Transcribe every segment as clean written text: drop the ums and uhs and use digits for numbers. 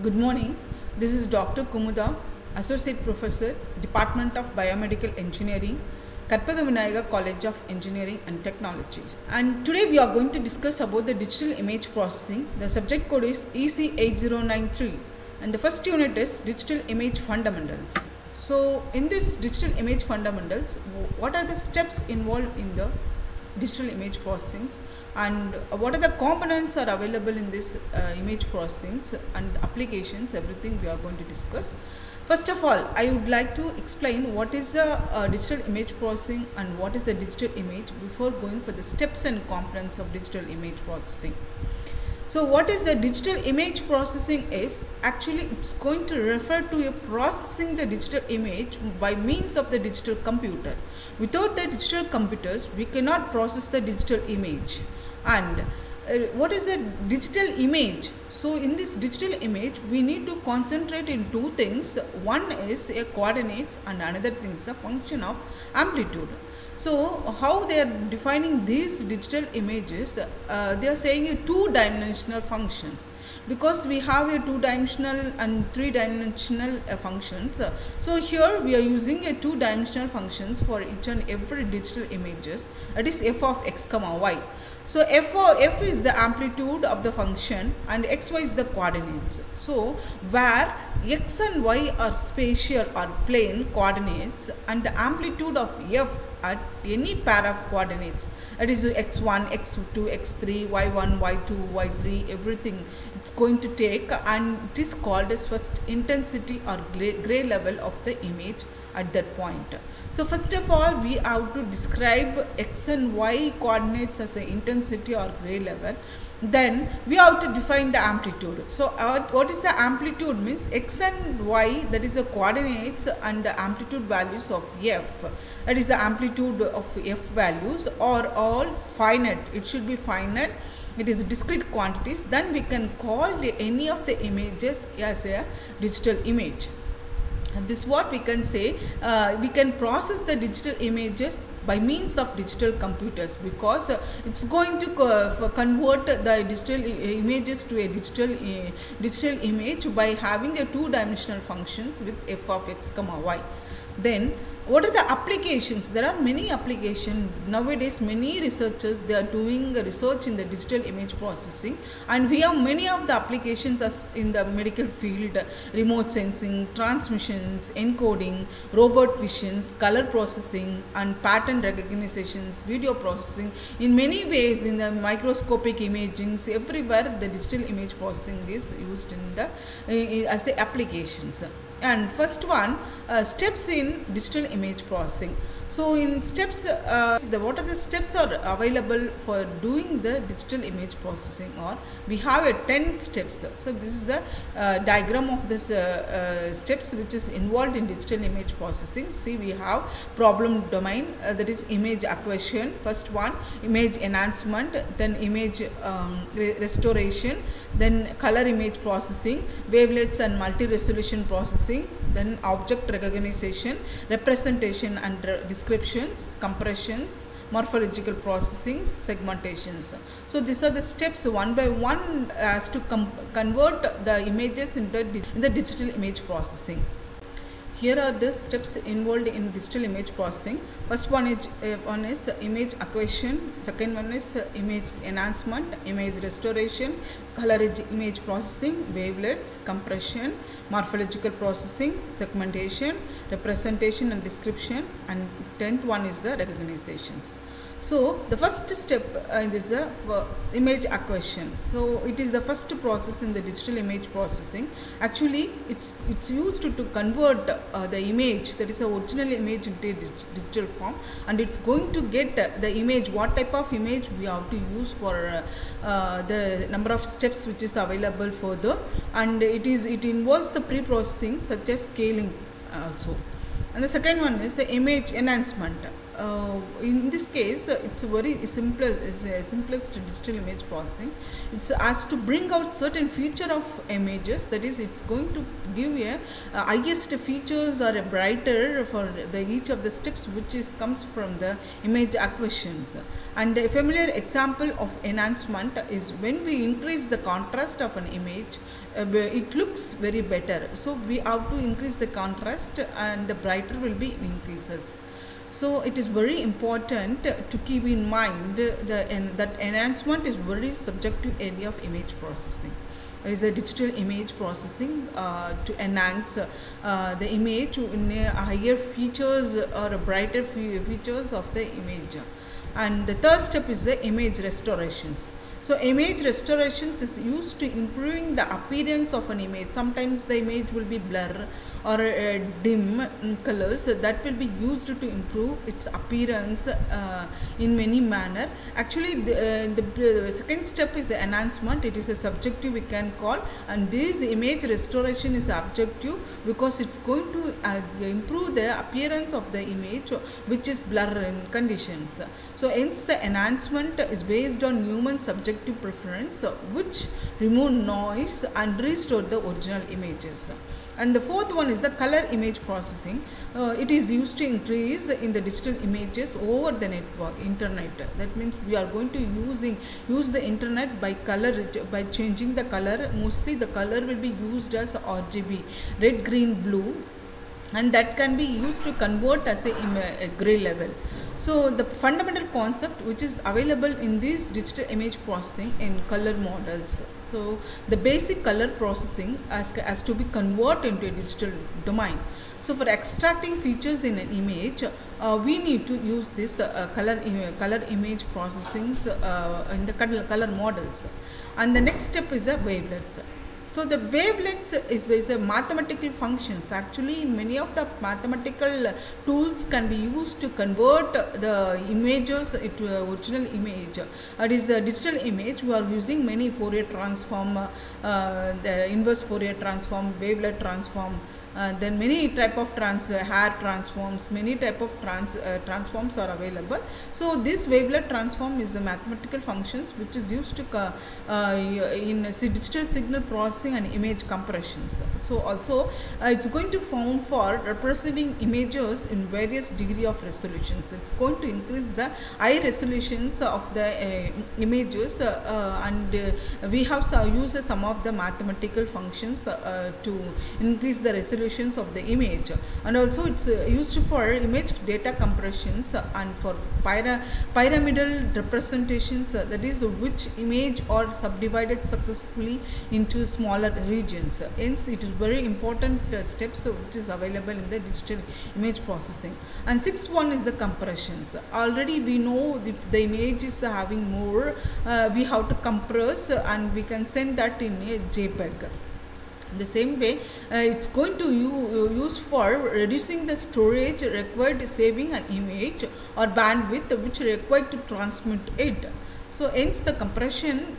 Good morning. This is Dr. Kumuda, Associate Professor, Department of Biomedical Engineering, Karpaga Vinayaka College of Engineering and Technology. And today we are going to discuss about the digital image processing. The subject code is EC8093 and the first unit is digital image fundamentals. So in this digital image fundamentals, what are the steps involved in the digital image processing and what are the components are available in this image processing and applications, everything we are going to discuss. First of all, I would like to explain what is a digital image processing and what is a digital image before going for the steps and components of digital image processing. So what is the digital image processing is actually it's going to refer to a processing the digital image by means of the digital computer. Without the digital computers, we cannot process the digital image. And what is a digital image? So in this digital image, we need to concentrate in two things. One is a coordinates and another thing is a function of amplitude. So how they are defining these digital images, they are saying a two-dimensional functions because we have a two-dimensional and three-dimensional functions. So here we are using a two-dimensional functions for each and every digital images, that is f of x comma y. So f is the amplitude of the function and xy is the coordinates. So where x and y are spatial or plane coordinates and the amplitude of f at any pair of coordinates, that is x1, x2, x3, y1, y2, y3, everything it's going to take, and it is called as first intensity or gray level of the image at that point. So first of all, we have to describe x and y coordinates as an intensity or gray level. Then we have to define the amplitude. So what is the amplitude means x and y, that is the coordinates and the amplitude values of f, that is the amplitude of f values are all finite. It should be finite. It is discrete quantities. Then we can call any of the images as a digital image. And this is what we can say, we can process the digital images by means of digital computers because it's going to convert the digital images to a digital image by having the two-dimensional functions with f of x comma y. Then what are the applications? There are many applications. Nowadays many researchers, they are doing research in the digital image processing, and we have many of the applications as in the medical field: remote sensing, transmissions, encoding, robot visions, color processing and pattern recognitions, video processing. In many ways, in the microscopic imagings, everywhere the digital image processing is used in the as the applications. And first one, steps in digital image processing. So in steps, what are the steps are available for doing the digital image processing? Or we have a 10 steps. So this is the diagram of this steps which is involved in digital image processing. See, we have problem domain, that is image acquisition, first one, image enhancement, then image restoration, then color image processing, wavelets and multi-resolution processing, then object recognition, representation and descriptions, compressions, morphological processing, segmentations. So these are the steps one by one as to convert the images in the digital image processing. Here are the steps involved in digital image processing. First one is image acquisition, second one is image enhancement, image restoration, color image processing, wavelets, compression, morphological processing, segmentation, representation and description, and 10th one is the recognitions. So the first step is the image acquisition. So it is the first process in the digital image processing. Actually, it's used to convert the image, that is the original image, into a digital form, and it's going to get the image, what type of image we have to use for the number of steps which is available further, and it involves the pre-processing such as scaling also. And the second one is the image enhancement. in this case, it's a very simplest digital image processing. It's as to bring out certain feature of images, that is, it's going to give a highest features or a brighter for each of the steps which comes from the image acquisitions. And a familiar example of enhancement is when we increase the contrast of an image, it looks very better. So we have to increase the contrast and the brighter will be increases. So it is very important to keep in mind that enhancement is very subjective area of image processing. There is a digital image processing to enhance the image in a higher features or a brighter features of the image. And the third step is the image restorations. So image restorations is used to improving the appearance of an image. Sometimes the image will be blur or dim colors, that will be used to improve its appearance in many manner. Actually, the second step is the enhancement. It is a subjective we can call, and this image restoration is objective because it's going to improve the appearance of the image which is blur in conditions. So hence the enhancement is based on human subjective preference which remove noise and restore the original images. And the fourth one is the color image processing. It is used to increase in the digital images over the internet. That means we are going to use the internet by color, by changing the color. Mostly the color will be used as RGB, red, green, blue, and that can be used to convert as a gray level. So the fundamental concept which is available in this digital image processing in color models. So the basic color processing has to be converted into a digital domain. So for extracting features in an image, we need to use this color image processing in the color models. And the next step is the wavelets. So the wavelets is a mathematical functions. Actually, many of the mathematical tools can be used to convert the images into original image. It is a digital image. We are using many Fourier transform, the inverse Fourier transform, wavelet transform. Then many type of hair transforms, many type of transforms are available. So this wavelet transform is a mathematical functions which is used to in digital signal processing and image compressions. So also it's going to found for representing images in various degree of resolutions. It's going to increase the high resolutions of the images and we have used some of the mathematical functions to increase the resolution of the image, and also it's used for image data compressions and for pyramidal representations, that is which image are subdivided successfully into smaller regions. Hence it is very important steps which is available in the digital image processing. And sixth one is the compressions. Already we know if the image is having more, we have to compress and we can send that in a JPEG. The same way, it's going to use for reducing the storage required saving an image or bandwidth which required to transmit it. So hence the compression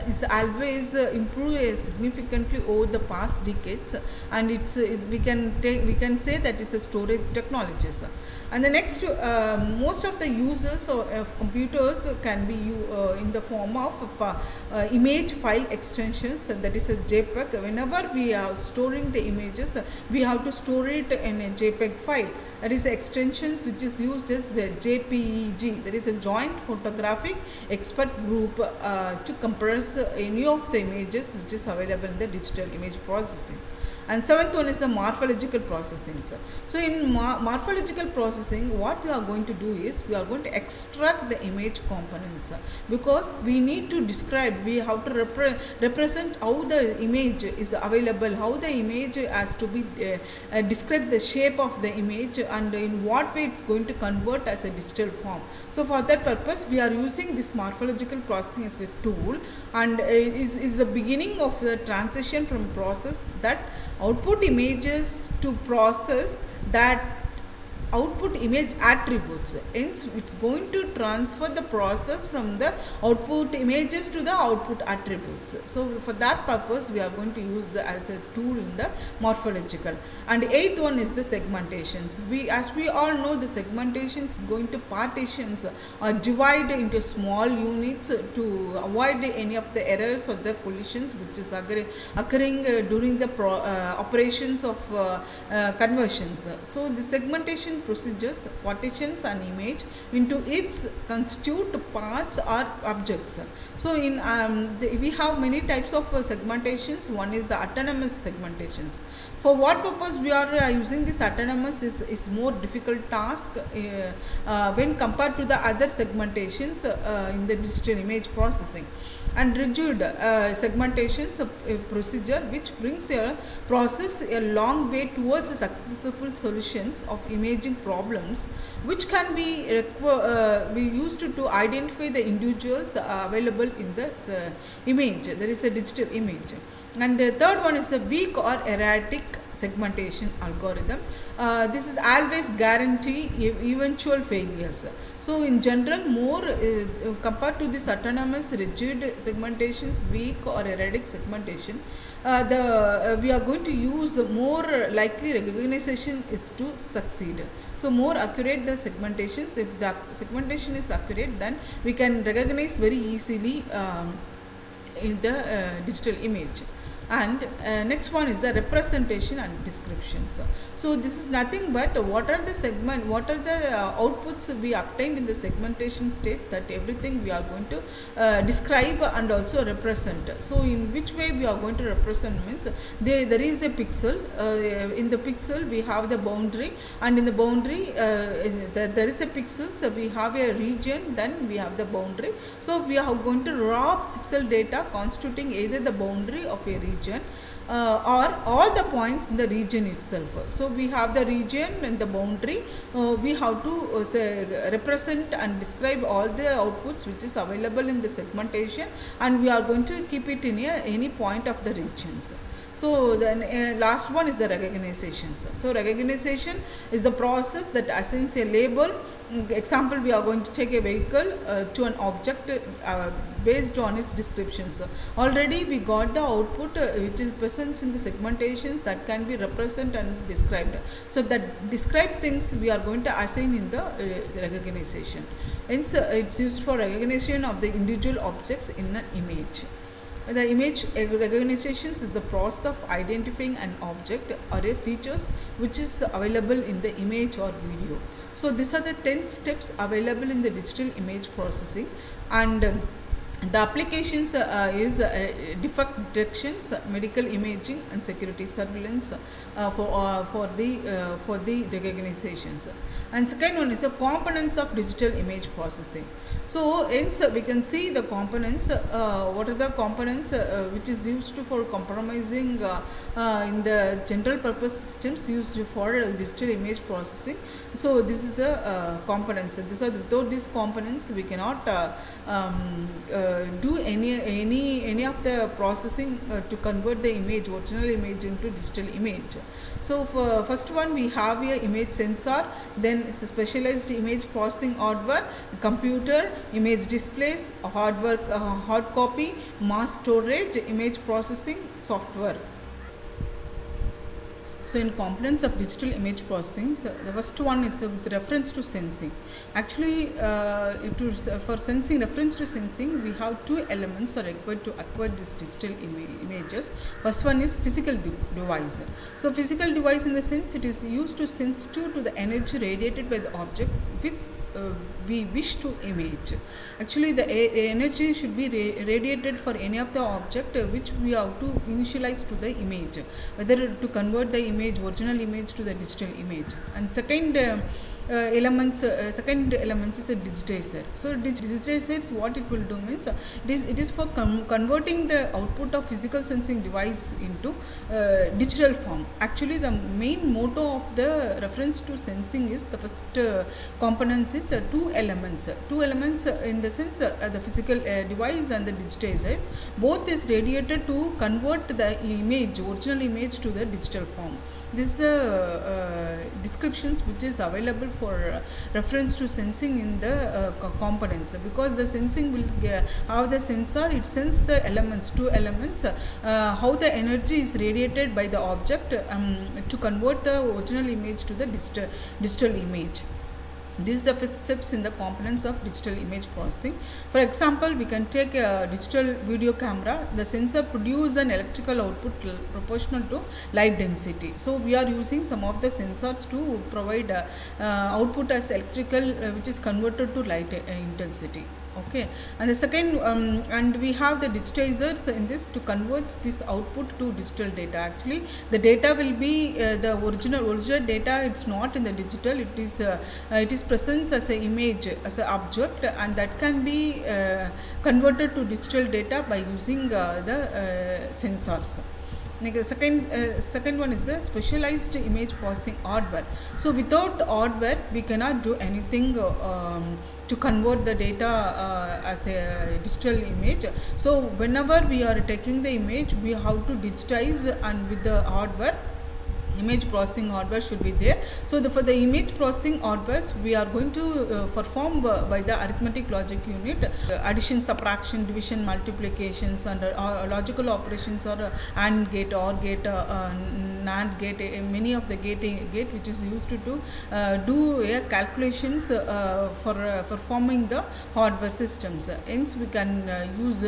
is always improved significantly over the past decades, and we can say that it's a storage technologies. And the next, most of the users of computers can be in the form of image file extensions, that is a JPEG. Whenever we are storing the images, we have to store it in a JPEG file. That is the extensions which is used as the JPEG, that is a joint photographic expert group to compress any of the images which is available in the digital image processing. And seventh one is the morphological processing. So in morphological processing, what we are going to do is we are going to extract the image components, because we need to describe, we have to represent how the image is available, how the image has to be describe the shape of the image and in what way it's going to convert as a digital form. So for that purpose, we are using this morphological processing as a tool, and is the beginning of the transition from process that output images to process that output image attributes. Hence, it's going to transfer the process from the output images to the output attributes. So, for that purpose, we are going to use the as a tool in the morphological. And eighth one is the segmentations. As we all know, the segmentations going to partitions or divide into small units to avoid any of the errors or the collisions which is occurring during the operations of conversions. So, the segmentation procedures partitions an image into its constitute parts or objects. So, in we have many types of segmentations. One is the autonomous segmentations. For what purpose we are using this autonomous is more difficult task when compared to the other segmentations in the digital image processing. And rigid segmentations procedure which brings a process a long way towards the successful solutions of imaging problems which can be used to identify the individuals available in the image. There is a digital image. And the third one is a weak or erratic segmentation algorithm. This is always guarantee eventual failures. So, in general, more compared to this autonomous rigid segmentations, weak or erratic segmentation, we are going to use more likely recognition is to succeed. So, more accurate the segmentations. If the segmentation is accurate, then we can recognize very easily in the digital image. And next one is the representation and descriptions. So, this is nothing but what are the outputs we obtained in the segmentation state, that everything we are going to describe and also represent. So, in which way we are going to represent means there is a pixel, in the pixel we have the boundary, and in the boundary there is a pixel, so we have a region, then we have the boundary. So, we are going to raw pixel data constituting either the boundary of a region or all the points in the region itself. So, we have the region and the boundary, we have to represent and describe all the outputs which is available in the segmentation, and we are going to keep it in any point of the regions. So, then last one is the recognition. So, recognition is a process that assigns a label. Example, we are going to take a vehicle to an object based on its descriptions. Already we got the output which is present in the segmentations that can be represented and described. So, that described things we are going to assign in the recognition. Hence, it's used for recognition of the individual objects in an image. The image recognition is the process of identifying an object or a features which is available in the image or video. So, these are the 10 steps available in the digital image processing, and the applications is defect detections, medical imaging, and security surveillance for the recognitions. And second one is the components of digital image processing. So, hence we can see the components. What are the components which is used for compromising in the general purpose systems used for digital image processing. So, this is the components. Without these components, we cannot do any of the processing to convert the image, original image, into digital image. So, for first one we have a image sensor, then it's a specialized image processing hardware, computer, image displays, hardware, hard copy, mass storage, image processing software. So, in components of digital image processing, the first one is with reference to sensing. Actually, for sensing, reference to sensing, we have two elements are required to acquire these digital images. First one is physical device. So, physical device in the sense it is used to sensitive to the energy radiated by the object with we wish to image. Actually, the energy should be radiated for any of the object which we have to initialize to the image, whether to convert the image, original image, to the digital image. And second second elements is the digitizer. So digitizer is what it will do means it is for converting the output of physical sensing device into digital form. Actually, the main motto of the reference to sensing is the first components is two elements in the sense the physical device and the digitizers, both is radiated to convert the original image to the digital form. This is the descriptions which is available for reference to sensing in the components, because the sensing will have the sensor, it sends the elements, two elements, how the energy is radiated by the object to convert the original image to the digital image. This is the first steps in the components of digital image processing. For example, we can take a digital video camera. The sensor produces an electrical output proportional to light density. So we are using some of the sensors to provide output as electrical which is converted to light intensity. Okay, and the second and we have the digitizers in this to convert this output to digital data. Actually, the data will be the original data. It's not in the digital. It is present as an image, as an object, and that can be converted to digital data by using the sensors. Next, second one is the specialized image processing hardware. So without hardware we cannot do anything to convert the data as a digital image. So whenever we are taking the image, we have to digitize, and with the hardware, image processing hardware should be there. So for the image processing hardware, we are going to perform by the arithmetic logic unit addition, subtraction, division, multiplications, and logical operations, or AND gate, OR gate, NAND gate, many of the gate which is used to do calculations for performing the hardware systems. Hence we can use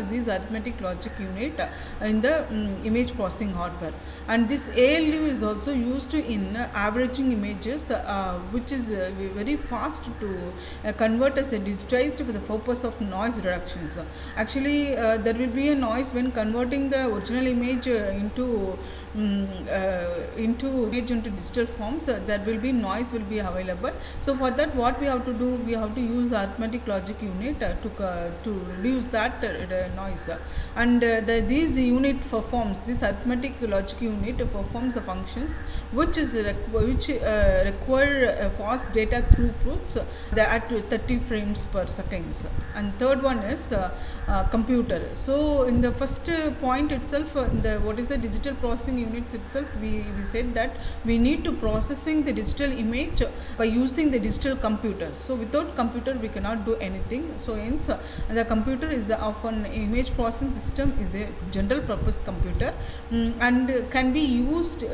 these arithmetic logic unit in the image processing hardware. And this ALU is also used in averaging images, which is very fast to convert as a digitized for the purpose of noise reductions. Actually, there will be a noise when converting the original image into digital forms. There will be noise will be available. So for that, what we have to do, we have to use arithmetic logic unit to reduce that noise. And this unit performs, this arithmetic logic unit performs the functions which require fast data throughputs at 30 frames per second. And third one is computer. So in the first point itself, what is the digital processing units itself, we said that we need to processing the digital image by using the digital computer. So without computer we cannot do anything. So hence the computer is of an image processing system is a general purpose computer, and can be used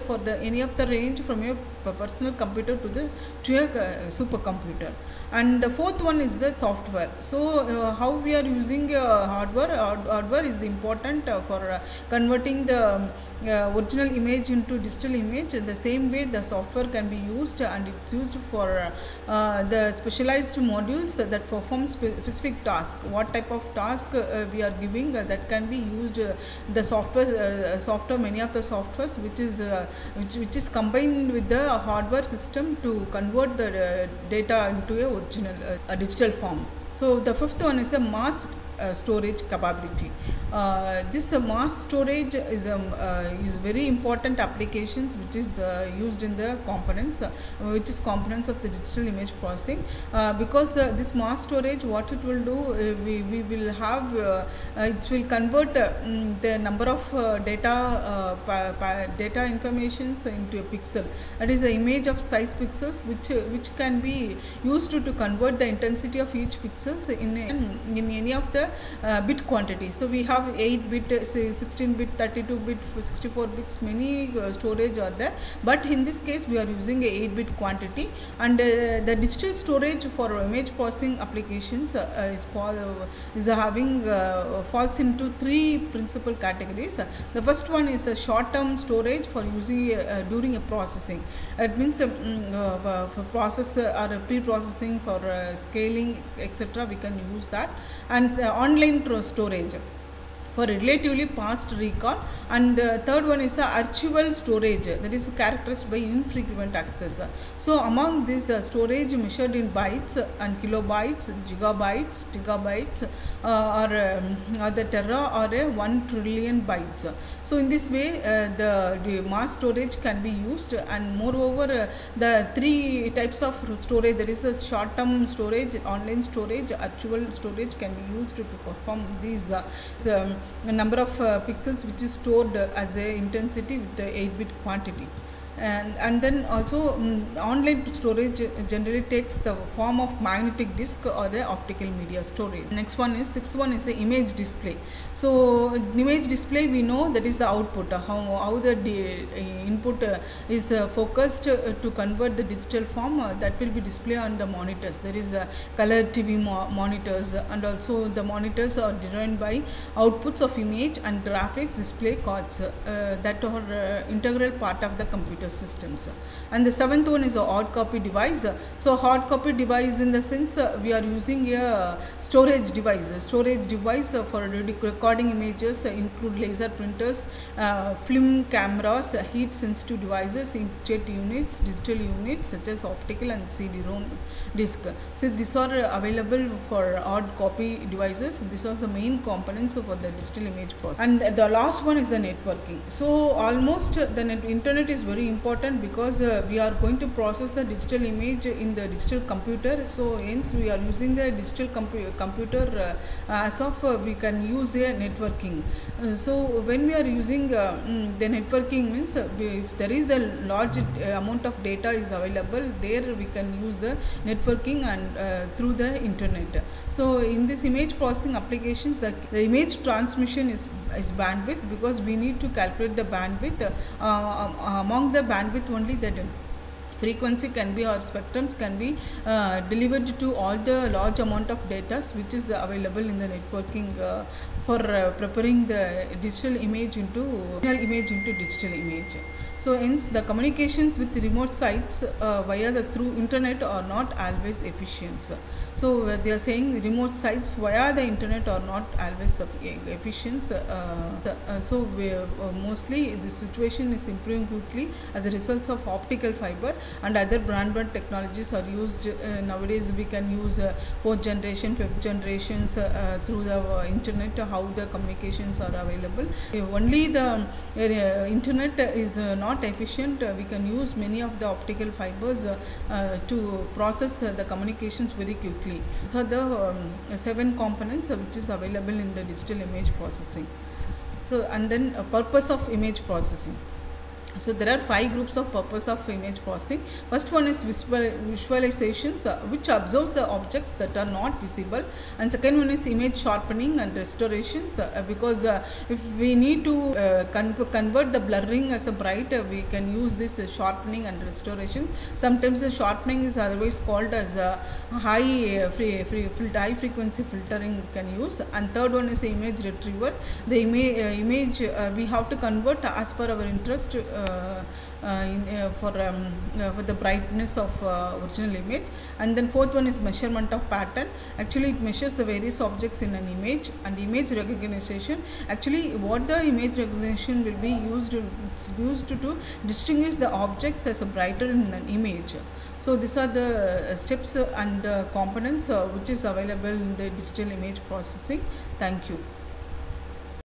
for the any of the range from a personal computer to a supercomputer. And the fourth one is the software. So how we are using hardware is important for converting the original image into digital image. In the same way, the software can be used, and it's used for the specialized modules that perform specific task. What type of task we are giving, that can be used the software, many of the softwares which is combined with the hardware system to convert the data into a original digital form. So the fifth one is a mass storage capability. This mass storage is very important applications which is used in the components, which is components of the digital image processing, because this mass storage, what it will do, we will have it will convert the number of data informations into a pixel. That is the image of size pixels which can be used to convert the intensity of each pixels in any of the bit quantity. So we have 8-bit, 16-bit, 32-bit, 64 bits, many storage are there, but in this case we are using a 8-bit quantity. And the digital storage for image processing applications falls into three principal categories. The first one is a short-term storage for using during a processing. It means for process or pre-processing, for scaling, etc. we can use that. And online storage for relatively fast recall, and third one is archival storage, that is characterized by infrequent access. So among this storage measured in bytes and kilobytes, gigabytes, gigabytes, or the tera or 1 trillion bytes. So in this way the mass storage can be used, and moreover the three types of storage, that is the short term storage, online storage, archival storage, can be used to perform these number of pixels which is stored as a intensity with the 8-bit quantity. And then also online storage generally takes the form of magnetic disk or the optical media storage. Next one is, sixth one is the image display. So image display, we know that is the output, how the input is focused to convert the digital form, that will be displayed on the monitors. There is color TV monitors, and also the monitors are driven by outputs of image and graphics display cards that are integral part of the computer systems. And the seventh one is a hard copy device. So hard copy device in the sense we are using a storage device. For recording images include laser printers, film cameras, heat sensitive devices, inkjet units, digital units such as optical and CD-ROM disk. So these are available for hard copy devices. These are the main components for the digital image processing. And the last one is the networking. So almost the internet is very important because we are going to process the digital image in the digital computer. So hence we are using the digital computer as of we can use a networking. So when we are using the networking means if there is a large amount of data is available, there we can use the networking and through the internet. So in this image processing applications, the image transmission is bandwidth, because we need to calculate the bandwidth. Among the bandwidth only that frequency can be, or spectrums can be delivered to all the large amount of data which is available in the networking for preparing the digital image into digital image. So hence the communications with remote sites via the through internet are not always efficient. So they are saying remote sites via the internet are not always efficient. So mostly the situation is improving quickly as a result of optical fiber and other broadband technologies are used. Nowadays we can use fourth generation, fifth generations through the internet, how the communications are available. Only the internet is not efficient, we can use many of the optical fibers to process the communications very quickly. These are the 7 components which is available in the digital image processing. So and then purpose of image processing. So there are 5 groups of purpose of image processing. First one is visualizations, which observes the objects that are not visible, and second one is image sharpening and restorations, because if we need to convert the blurring as a bright, we can use this sharpening and restoration. Sometimes the sharpening is otherwise called as high frequency filtering can use. And third one is image retrieval. The image we have to convert as per our interest for the brightness of original image. And then fourth one is measurement of pattern. Actually it measures the various objects in an image. And image recognition, actually what the image recognition will be used to distinguish the objects as a brighter in an image. So these are the steps and components which is available in the digital image processing. Thank you.